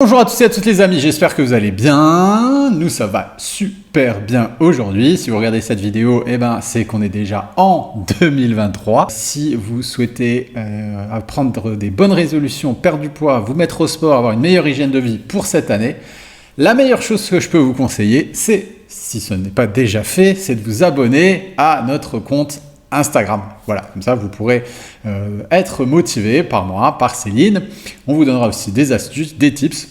Bonjour à tous et à toutes les amis, j'espère que vous allez bien. Nous ça va super bien aujourd'hui. Si vous regardez cette vidéo, c'est qu'on est déjà en 2023. Si vous souhaitez prendre des bonnes résolutions, perdre du poids, vous mettre au sport, avoir une meilleure hygiène de vie pour cette année, la meilleure chose que je peux vous conseiller, c'est, si ce n'est pas déjà fait, c'est de vous abonner à notre compte Instagram. Voilà, comme ça vous pourrez être motivé par moi, par Céline. On vous donnera aussi des astuces, des tips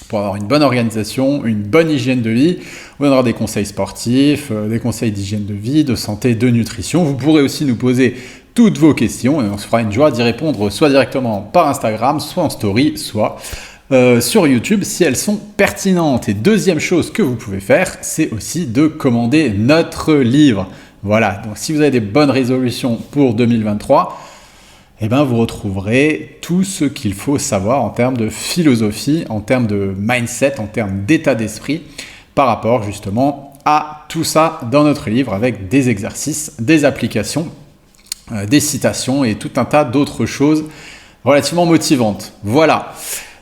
pour avoir une bonne organisation, une bonne hygiène de vie. On vous donnera des conseils sportifs, des conseils d'hygiène de vie, de santé, de nutrition. Vous pourrez aussi nous poser toutes vos questions et on se fera une joie d'y répondre soit directement par Instagram, soit en story, soit sur YouTube si elles sont pertinentes. Et deuxième chose que vous pouvez faire, c'est aussi de commander notre livre. Voilà, donc si vous avez des bonnes résolutions pour 2023, vous retrouverez tout ce qu'il faut savoir en termes de philosophie, en termes de mindset, en termes d'état d'esprit par rapport justement à tout ça dans notre livre avec des exercices, des applications, des citations et tout un tas d'autres choses relativement motivantes. Voilà.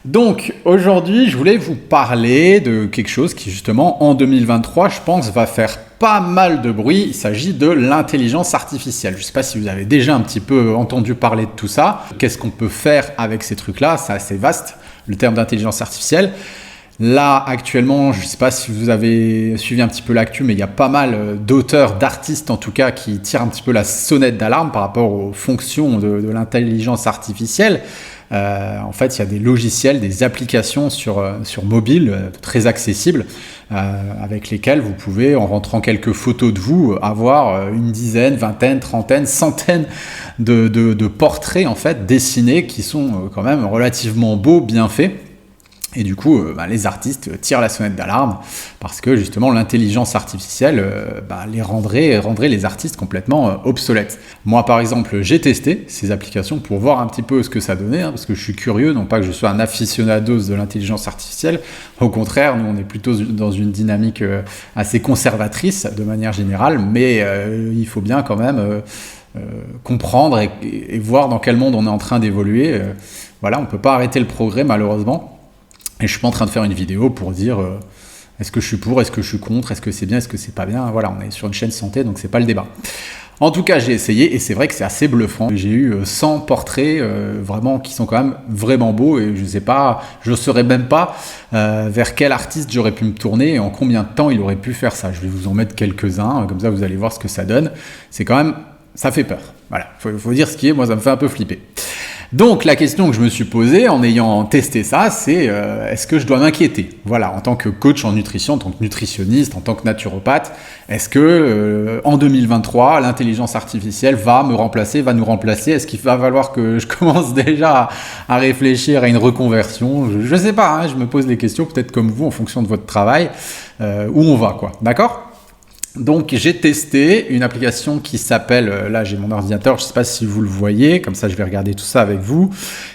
Donc aujourd'hui, je voulais vous parler de quelque chose qui justement en 2023, je pense, va faire pas mal de bruit. Il s'agit de l'intelligence artificielle. Je ne sais pas si vous avez déjà un petit peu entendu parler de tout ça. Qu'est-ce qu'on peut faire avec ces trucs-là? C'est assez vaste, le terme d'intelligence artificielle. Là, actuellement, je ne sais pas si vous avez suivi un petit peu l'actu, mais il y a pas mal d'auteurs, d'artistes en tout cas, qui tirent un petit peu la sonnette d'alarme par rapport aux fonctions de l'intelligence artificielle. En fait, il y a des logiciels, des applications sur mobile très accessibles avec lesquels vous pouvez, en rentrant quelques photos de vous, avoir une dizaine, vingtaine, trentaine, centaine de portraits en fait dessinés qui sont quand même relativement beaux, bien faits. Et du coup, les artistes tirent la sonnette d'alarme parce que justement l'intelligence artificielle les rendrait les artistes complètement obsolètes. Moi, par exemple, j'ai testé ces applications pour voir un petit peu ce que ça donnait, parce que je suis curieux, non pas que je sois un aficionados de l'intelligence artificielle. Au contraire, nous, on est plutôt dans une dynamique assez conservatrice de manière générale, mais il faut bien quand même comprendre et voir dans quel monde on est en train d'évoluer. Voilà, on ne peut pas arrêter le progrès, malheureusement. Et je suis pas en train de faire une vidéo pour dire est-ce que je suis pour, est-ce que je suis contre, est-ce que c'est bien, est-ce que c'est pas bien. Voilà, on est sur une chaîne santé, donc c'est pas le débat. En tout cas, j'ai essayé et c'est vrai que c'est assez bluffant. J'ai eu 100 portraits vraiment qui sont quand même vraiment beaux et je sais pas, je saurais même pas vers quel artiste j'aurais pu me tourner et en combien de temps il aurait pu faire ça. Je vais vous en mettre quelques-uns, comme ça vous allez voir ce que ça donne. C'est quand même, ça fait peur. Voilà, faut dire ce qui est, moi ça me fait un peu flipper. Donc la question que je me suis posée en ayant testé ça, c'est est-ce que je dois m'inquiéter? Voilà, en tant que coach en nutrition, en tant que nutritionniste, en tant que naturopathe, est-ce que en 2023, l'intelligence artificielle va nous remplacer? Est-ce qu'il va falloir que je commence déjà à réfléchir à une reconversion? Je ne sais pas, je me pose des questions, peut-être comme vous, en fonction de votre travail, où on va, quoi. D'accord ? Donc j'ai testé une application qui s'appelle, là j'ai mon ordinateur, je ne sais pas si vous le voyez, comme ça je vais regarder tout ça avec vous,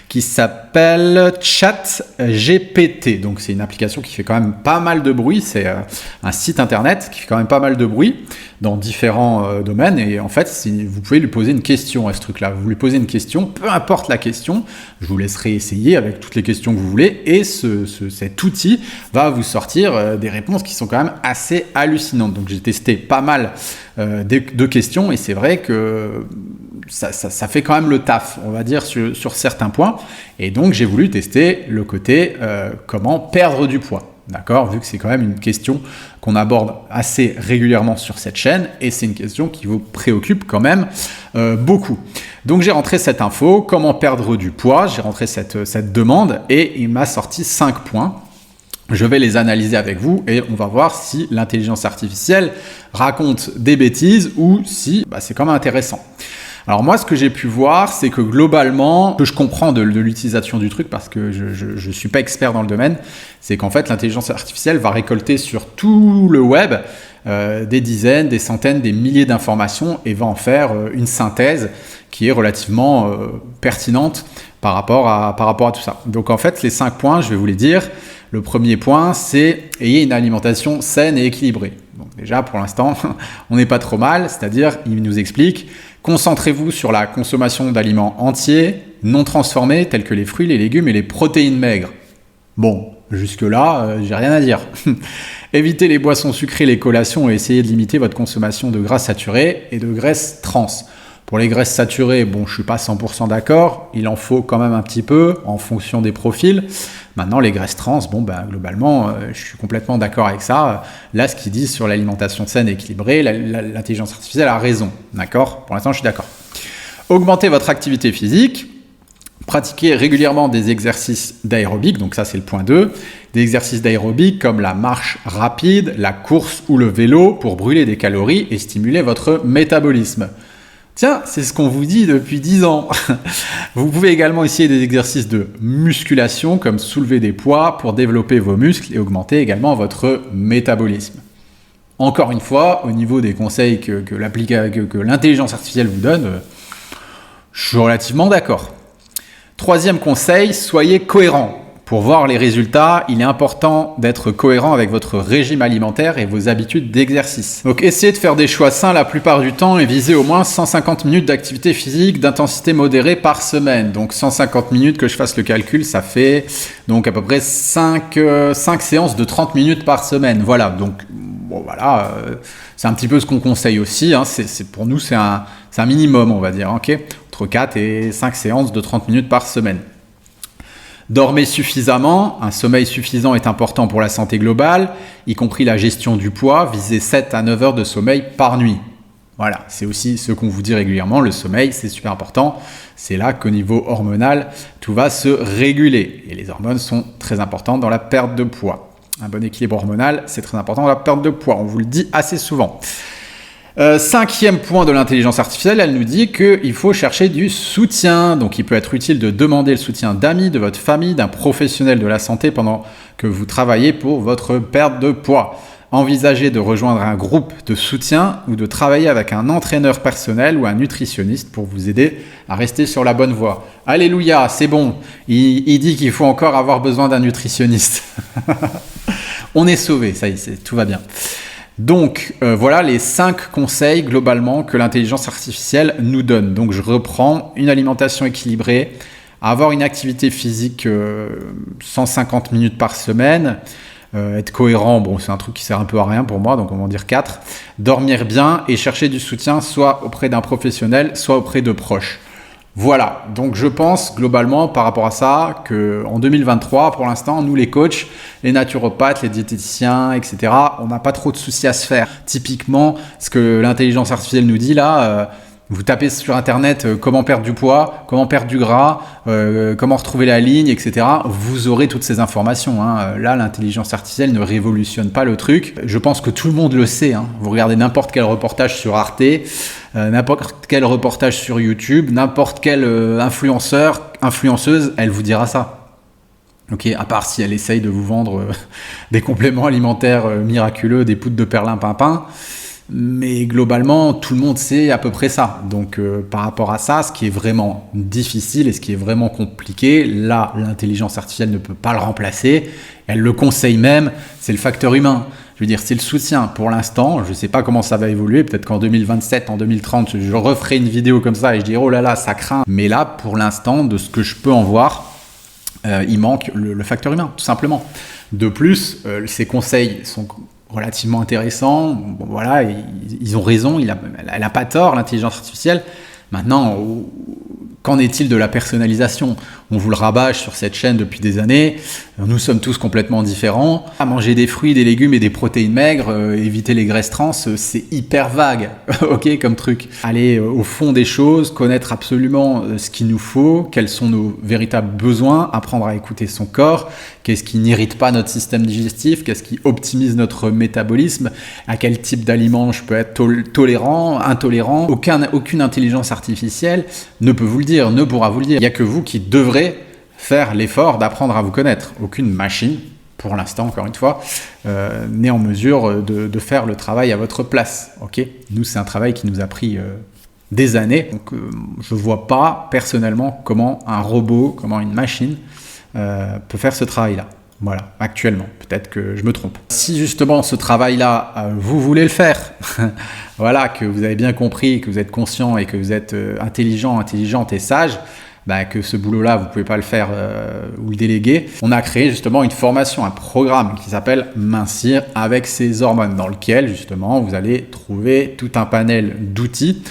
qui s'appelle ChatGPT. Donc c'est une application qui fait quand même pas mal de bruit, c'est un site internet qui fait quand même pas mal de bruit dans différents domaines et en fait vous pouvez lui poser une question à ce truc-là. Vous lui posez une question, peu importe la question, je vous laisserai essayer avec toutes les questions que vous voulez et cet outil va vous sortir des réponses qui sont quand même assez hallucinantes. Donc j'ai testé pas mal de questions et c'est vrai que ça fait quand même le taf, on va dire, sur certains points. Et donc, j'ai voulu tester le côté comment perdre du poids. D'accord ? Vu que c'est quand même une question qu'on aborde assez régulièrement sur cette chaîne et c'est une question qui vous préoccupe quand même beaucoup. Donc, j'ai rentré cette info, comment perdre du poids. J'ai rentré cette demande et il m'a sorti 5 points. Je vais les analyser avec vous et on va voir si l'intelligence artificielle raconte des bêtises ou si c'est quand même intéressant. Alors moi, ce que j'ai pu voir, c'est que globalement, que je comprends de l'utilisation du truc parce que je suis pas expert dans le domaine, c'est qu'en fait, l'intelligence artificielle va récolter sur tout le web des dizaines, des centaines, des milliers d'informations et va en faire une synthèse qui est relativement pertinente par rapport à tout ça. Donc en fait, les 5 points, je vais vous les dire. Le premier point, c'est ayez une alimentation saine et équilibrée. Donc déjà, pour l'instant, on n'est pas trop mal, c'est-à-dire, il nous explique, concentrez-vous sur la consommation d'aliments entiers, non transformés, tels que les fruits, les légumes et les protéines maigres. Bon, jusque-là, j'ai rien à dire. Évitez les boissons sucrées, les collations et essayez de limiter votre consommation de gras saturés et de graisses trans. Pour les graisses saturées, bon, je suis pas 100% d'accord, il en faut quand même un petit peu en fonction des profils. Maintenant, les graisses trans, bon, ben, globalement, je suis complètement d'accord avec ça. Là, ce qu'ils disent sur l'alimentation saine et équilibrée, l'intelligence artificielle a raison, d'accord? Pour l'instant, je suis d'accord. Augmentez votre activité physique. Pratiquez régulièrement des exercices d'aérobic, donc ça c'est le point 2, des exercices d'aérobic comme la marche rapide, la course ou le vélo pour brûler des calories et stimuler votre métabolisme. Tiens, c'est ce qu'on vous dit depuis 10 ans. Vous pouvez également essayer des exercices de musculation comme soulever des poids pour développer vos muscles et augmenter également votre métabolisme. Encore une fois, au niveau des conseils que l'intelligence artificielle vous donne, je suis relativement d'accord. Troisième conseil, soyez cohérent. Pour voir les résultats, il est important d'être cohérent avec votre régime alimentaire et vos habitudes d'exercice. Donc essayez de faire des choix sains la plupart du temps et visez au moins 150 minutes d'activité physique d'intensité modérée par semaine. Donc 150 minutes, que je fasse le calcul, ça fait donc à peu près 5 séances de 30 minutes par semaine. Voilà, donc bon, voilà, c'est un petit peu ce qu'on conseille aussi. Hein. Pour nous, c'est un minimum, on va dire. Okay, entre 4 et 5 séances de 30 minutes par semaine. Dormez suffisamment, un sommeil suffisant est important pour la santé globale, y compris la gestion du poids, visez 7 à 9 heures de sommeil par nuit. Voilà, c'est aussi ce qu'on vous dit régulièrement, le sommeil c'est super important, c'est là qu'au niveau hormonal, tout va se réguler. Et les hormones sont très importantes dans la perte de poids. Un bon équilibre hormonal, c'est très important dans la perte de poids, on vous le dit assez souvent. Cinquième point de l'intelligence artificielle, elle nous dit qu'il faut chercher du soutien. Donc il peut être utile de demander le soutien d'amis, de votre famille, d'un professionnel de la santé pendant que vous travaillez pour votre perte de poids. Envisagez de rejoindre un groupe de soutien ou de travailler avec un entraîneur personnel ou un nutritionniste pour vous aider à rester sur la bonne voie. Alléluia, c'est bon. Il dit qu'il faut encore avoir besoin d'un nutritionniste. On est sauvé, ça y est, tout va bien. Donc voilà les 5 conseils globalement que l'intelligence artificielle nous donne. Donc je reprends: une alimentation équilibrée, avoir une activité physique 150 minutes par semaine, être cohérent, bon c'est un truc qui sert un peu à rien pour moi, donc on va en dire 4, dormir bien et chercher du soutien soit auprès d'un professionnel, soit auprès de proches. Voilà, donc je pense globalement par rapport à ça qu'en 2023, pour l'instant, nous les coachs, les naturopathes, les diététiciens, etc., on n'a pas trop de soucis à se faire. Typiquement, ce que l'intelligence artificielle nous dit là, vous tapez sur internet comment perdre du poids, comment perdre du gras, comment retrouver la ligne, etc. Vous aurez toutes ces informations. Hein. Là, l'intelligence artificielle ne révolutionne pas le truc. Je pense que tout le monde le sait. Hein. Vous regardez n'importe quel reportage sur Arte, n'importe quel reportage sur YouTube, n'importe quel influenceuse, elle vous dira ça. Ok, à part si elle essaye de vous vendre des compléments alimentaires miraculeux, des poudres de perlimpinpin. Mais globalement, tout le monde sait à peu près ça. Donc, par rapport à ça, ce qui est vraiment difficile et ce qui est vraiment compliqué, là, l'intelligence artificielle ne peut pas le remplacer. Elle le conseille même, c'est le facteur humain. Je veux dire, c'est le soutien. Pour l'instant, je ne sais pas comment ça va évoluer. Peut-être qu'en 2027, en 2030, je referai une vidéo comme ça et je dirai « Oh là là, ça craint ». Mais là, pour l'instant, de ce que je peux en voir, il manque le facteur humain, tout simplement. De plus, ces conseils sont relativement intéressant. Bon, voilà, ils ont raison, elle n'a pas tort, l'intelligence artificielle. Maintenant, qu'en est-il de la personnalisation? On vous le rabâche sur cette chaîne depuis des années. Nous sommes tous complètement différents. À manger des fruits, des légumes et des protéines maigres, éviter les graisses trans, c'est hyper vague, ok, comme truc. Aller au fond des choses, connaître absolument ce qu'il nous faut, quels sont nos véritables besoins, apprendre à écouter son corps, qu'est-ce qui n'irrite pas notre système digestif, qu'est-ce qui optimise notre métabolisme, à quel type d'aliments je peux être tolérant, intolérant. Aucune intelligence artificielle ne peut vous le dire, ne pourra vous le dire. Il n'y a que vous qui devrez faire l'effort d'apprendre à vous connaître. Aucune machine, pour l'instant, encore une fois, n'est en mesure de faire le travail à votre place. Okay, nous, c'est un travail qui nous a pris des années. Donc, je ne vois pas personnellement comment un robot, comment une machine peut faire ce travail-là. Voilà, actuellement. Peut-être que je me trompe. Si justement ce travail-là, vous voulez le faire, voilà, que vous avez bien compris, que vous êtes conscient et que vous êtes intelligente et sage, que ce boulot-là, vous ne pouvez pas le faire ou le déléguer, on a créé justement une formation, un programme qui s'appelle Mincir avec ses hormones, dans lequel justement vous allez trouver tout un panel d'outils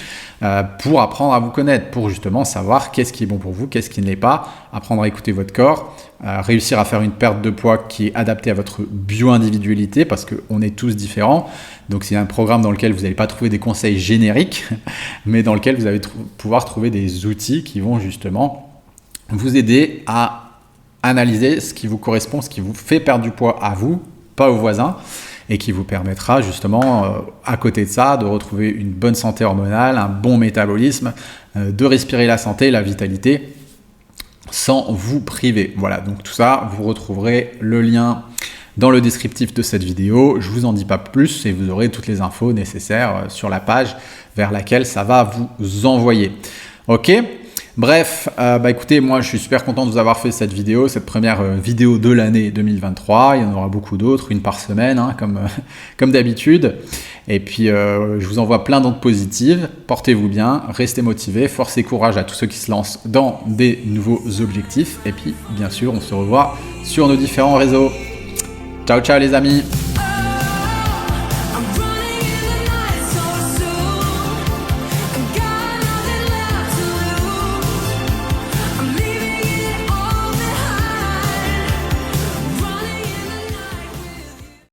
pour apprendre à vous connaître, pour justement savoir qu'est-ce qui est bon pour vous, qu'est-ce qui ne l'est pas, apprendre à écouter votre corps, réussir à faire une perte de poids qui est adaptée à votre bio-individualité, parce qu'on est tous différents. Donc c'est un programme dans lequel vous n'allez pas trouver des conseils génériques, mais dans lequel vous allez pouvoir trouver des outils qui vont justement vous aider à analyser ce qui vous correspond, ce qui vous fait perdre du poids à vous, pas aux voisins, et qui vous permettra justement, à côté de ça, de retrouver une bonne santé hormonale, un bon métabolisme, de respirer la santé, la vitalité, sans vous priver. Voilà, donc tout ça, vous retrouverez le lien dans le descriptif de cette vidéo. Je ne vous en dis pas plus et vous aurez toutes les infos nécessaires sur la page vers laquelle ça va vous envoyer. Ok ? Bref, écoutez, moi je suis super content de vous avoir fait cette vidéo, cette première vidéo de l'année 2023. Il y en aura beaucoup d'autres, une par semaine, hein, comme d'habitude. Et puis je vous envoie plein d'ondes positives. Portez-vous bien, restez motivés, force et courage à tous ceux qui se lancent dans des nouveaux objectifs. Et puis bien sûr, on se revoit sur nos différents réseaux. Ciao ciao les amis!